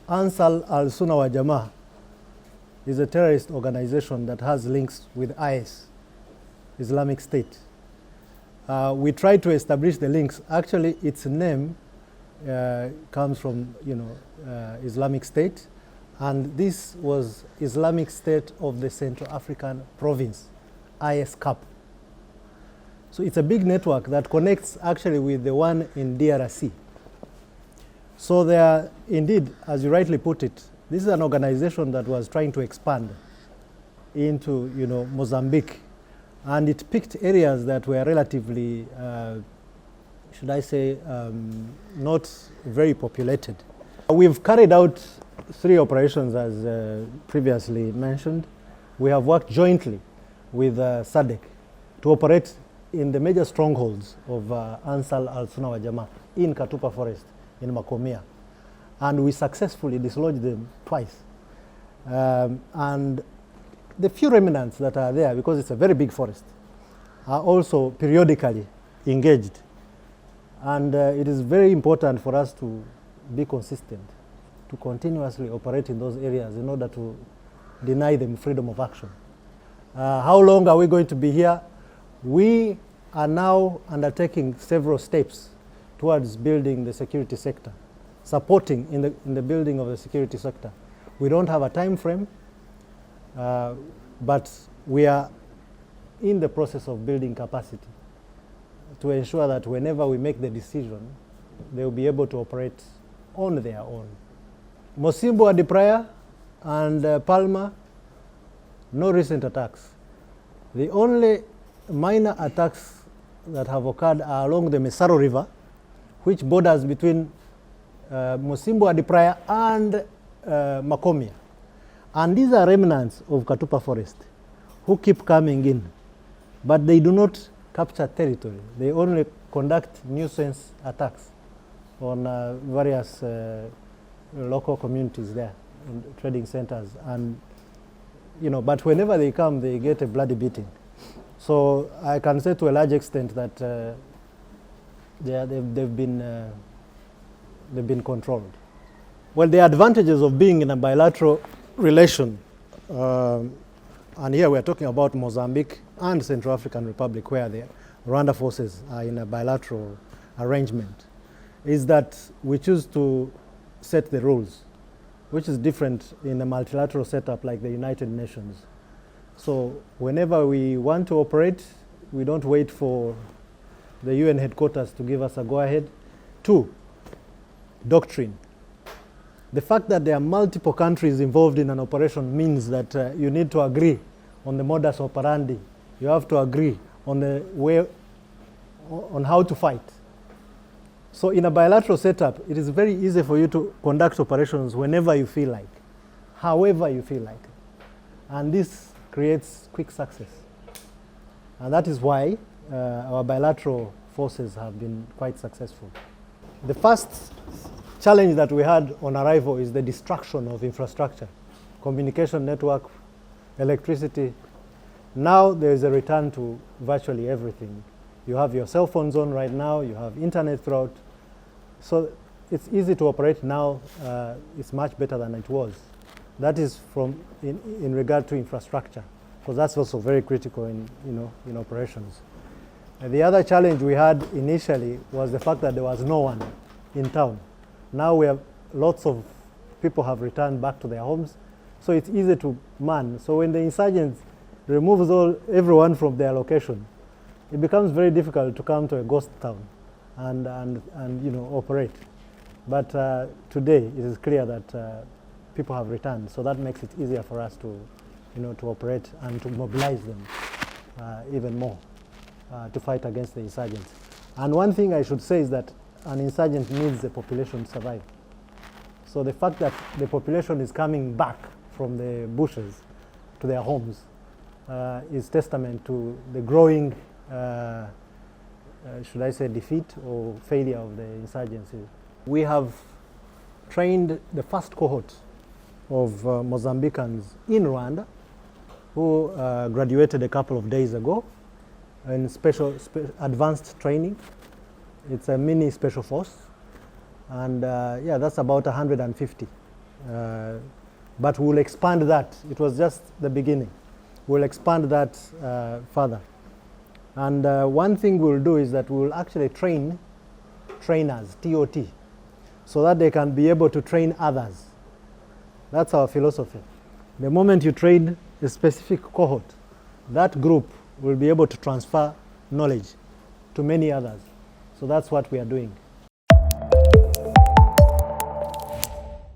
Ansar al-Sunnah wa Jamaa is a terrorist organization that has links with IS, Islamic State. We tried to establish the links. Actually, its name comes from, Islamic State, and this was Islamic State of the Central African Province, IS-CAP. So it's a big network that connects actually with the one in DRC. So they are indeed, as you rightly put it, this is an organization that was trying to expand into, Mozambique, and it picked areas that were relatively, should I say, not very populated. We've carried out 3 operations, as previously mentioned. We have worked jointly with SADC to operate in the major strongholds of Ansar al-Sunnah wa Jamaa in Katupa Forest in Makomia. And we successfully dislodged them twice. And the few remnants that are there, because it's a very big forest, are also periodically engaged. And it is very important for us to be consistent, to continuously operate in those areas in order to deny them freedom of action. How long are we going to be here? We are now undertaking several steps towards building the security sector, supporting in the building of the security sector. We don't have a time frame, but we are in the process of building capacity to ensure that whenever we make the decision, they will be able to operate on their own. Mosimbo Adi Praia and Palma, no recent attacks. The only minor attacks that have occurred are along the Mesaro River, which borders between Mosimbo Adi Praia and Makomia. And these are remnants of Katupa Forest who keep coming in, but they do not capture territory. They only conduct nuisance attacks on various local communities there, in trading centers. And, but whenever they come, they get a bloody beating. So I can say to a large extent that they've been controlled. Well, the advantages of being in a bilateral relation, and here we're talking about Mozambique and Central African Republic, where the Rwanda forces are in a bilateral arrangement, is that we choose to set the rules, which is different in a multilateral setup like the United Nations. So whenever we want to operate, we don't wait for the UN headquarters to give us a go-ahead. 2, doctrine. The fact that there are multiple countries involved in an operation means that you need to agree on the modus operandi. You have to agree on the way, on how to fight. So in a bilateral setup, it is very easy for you to conduct operations whenever you feel like, however you feel like. And this creates quick success. And that is why our bilateral forces have been quite successful. The first challenge that we had on arrival is the destruction of infrastructure, communication network, electricity. Now there is a return to virtually everything. You have your cell phones on right now, you have internet throughout. So it's easy to operate now. It's much better than it was. That is in regard to infrastructure, because that's also very critical in operations. And the other challenge we had initially was the fact that there was no one in town. Now we have lots of people have returned back to their homes, so it's easy to man. So when the insurgents removes everyone from their location, it becomes very difficult to come to a ghost town and operate. But today it is clear that people have returned, so that makes it easier for us to operate and to mobilize them even more to fight against the insurgents. And one thing I should say is that an insurgent needs the population to survive. So the fact that the population is coming back from the bushes to their homes is testament to the growing, should I say, defeat or failure of the insurgency. We have trained the first cohort of Mozambicans in Rwanda who graduated a couple of days ago in advanced training. It's a mini special force, and that's about 150 But we'll expand that. It was just the beginning. We'll expand that further. And one thing we'll do is that we'll actually train trainers, TOT, so that they can be able to train others. That's our philosophy. The moment you train a specific cohort, that group will be able to transfer knowledge to many others. So that's what we are doing.